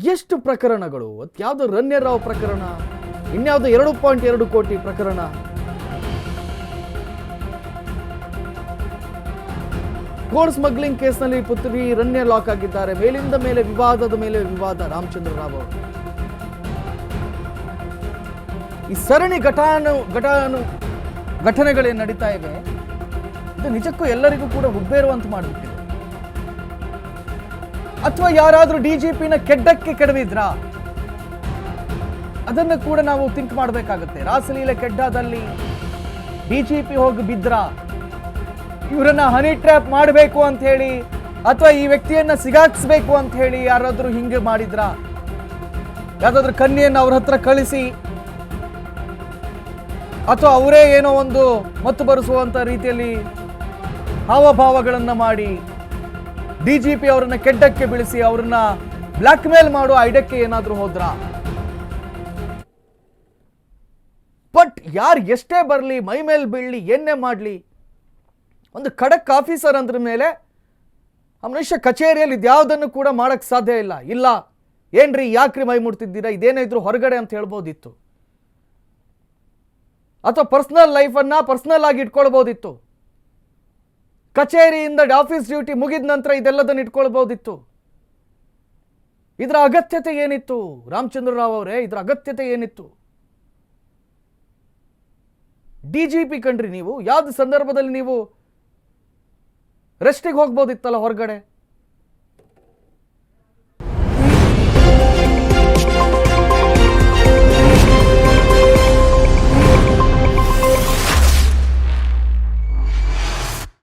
ಎಷ್ಟು ಪ್ರಕರಣಗಳು, ಯಾವುದು ರನ್ಯರ್ ರಾವ್ ಪ್ರಕರಣ, ಇನ್ಯಾವುದು 2.2 ಕೋಟಿ ಪ್ರಕರಣ. ಗೋಲ್ಡ್ ಸ್ಮಗ್ಲಿಂಗ್ ಕೇಸ್ನಲ್ಲಿ ಪುತ್ರಿ ರನ್ಯ ಲಾಕ್ ಆಗಿದ್ದಾರೆ. ಮೇಲಿಂದ ಮೇಲೆ ವಿವಾದದ ಮೇಲೆ ವಿವಾದ. ರಾಮಚಂದ್ರ ರಾವ್ ಅವರು ಈ ಸರಣಿ ಘಟನೆಗಳೇನು ನಡೀತಾ ಇವೆ, ಇದು ನಿಜಕ್ಕೂ ಎಲ್ಲರಿಗೂ ಕೂಡ ಹುಬ್ಬೇರುವಂತ ಮಾಡಿಬಿಟ್ಟಿದೆ. ಅಥವಾ ಯಾರಾದ್ರೂ ಡಿಜಿಪಿನ ಕೆಡ್ಡಕ್ಕೆ ಕೆಡವಿದ್ರಾ, ಅದನ್ನು ಕೂಡ ನಾವು ಥಿಂಕ್ ಮಾಡಬೇಕಾಗುತ್ತೆ. ರಾಸಲೀಲೆ ಕೆಡ್ಡದಲ್ಲಿ ಡಿಜಿಪಿ ಹೋಗಿ ಬಿದ್ರ, ಇವರನ್ನ ಹನಿ ಟ್ರ್ಯಾಪ್ ಮಾಡಬೇಕು ಅಂತ ಹೇಳಿ ಅಥವಾ ಈ ವ್ಯಕ್ತಿಯನ್ನ ಸಿಗಾಕ್ಸ್ಬೇಕು ಅಂತ ಹೇಳಿ ಯಾರಾದ್ರೂ ಹಿಂಗೆ ಮಾಡಿದ್ರ, ಯಾವ್ದಾದ್ರು ಕನ್ಯೆಯನ್ನು ಅವ್ರ ಹತ್ರ ಕಳಿಸಿ ಅಥವಾ ಅವರೇ ಏನೋ ಒಂದು ಮತ್ತು ಬರೆಸುವಂತ ರೀತಿಯಲ್ಲಿ ಹಾವಭಾವಗಳನ್ನ ಮಾಡಿ ಡಿಜಿಪಿ ಅವರನ್ನ ಕೆಡ್ಡಕ್ಕೆ ಬೀಳಿಸಿ ಅವರನ್ನ ಬ್ಲಾಕ್ ಮೇಲ್ ಮಾಡೋ ಐಡಿಯಾಕ್ಕೆ ಏನಾದ್ರೂ ಹೋದ್ರ. ಬಟ್ ಯಾರು ಎಷ್ಟೇ ಬರಲಿ, ಮೈ ಮೇಲೆ ಬೀಳಲಿ, ಏನೇ ಮಾಡಲಿ, ಒಂದು ಖಡಕ್ ಆಫೀಸರ್ ಅಂದ್ರ ಮೇಲೆ ಆ ಮನುಷ್ಯ ಕಚೇರಿಯಲ್ಲಿ ಇದ್ಯಾವುದನ್ನು ಕೂಡ ಮಾಡಕ್ ಸಾಧ್ಯ ಇಲ್ಲ. ಇಲ್ಲ ಏನ್ರಿ ಯಾಕ್ರಿ ಮೈ ಮುಡ್ತಿದ್ದೀರಾ, ಇದೇನೇ ಇದ್ರು ಹೊರಗಡೆ ಅಂತ ಹೇಳ್ಬೋದಿತ್ತು, ಅಥವಾ ಪರ್ಸನಲ್ ಲೈಫನ್ನ ಪರ್ಸನಲ್ ಆಗಿ ಇಟ್ಕೊಳ್ಬೋದಿತ್ತು. ಕಚೇರಿಯಿಂದ ಆಫೀಸ್ ಡ್ಯೂಟಿ ಮುಗಿದ ನಂತರ ಇದೆಲ್ಲದನ್ನು ಇಟ್ಕೊಳ್ಬೋದಿತ್ತು. ಇದರ ಅಗತ್ಯತೆ ಏನಿತ್ತು ರಾಮಚಂದ್ರ ರಾವ್ ಅವರೇ, ಇದರ ಅಗತ್ಯತೆ ಏನಿತ್ತು? ಡಿಜಿಪಿ ಕಣ್ರಿ ನೀವು, ಯಾವ್ದು ಸಂದರ್ಭದಲ್ಲಿ ನೀವು ರೆಸ್ಟಿಗೆ ಹೋಗ್ಬೋದಿತ್ತಲ್ಲ ಹೊರಗಡೆ.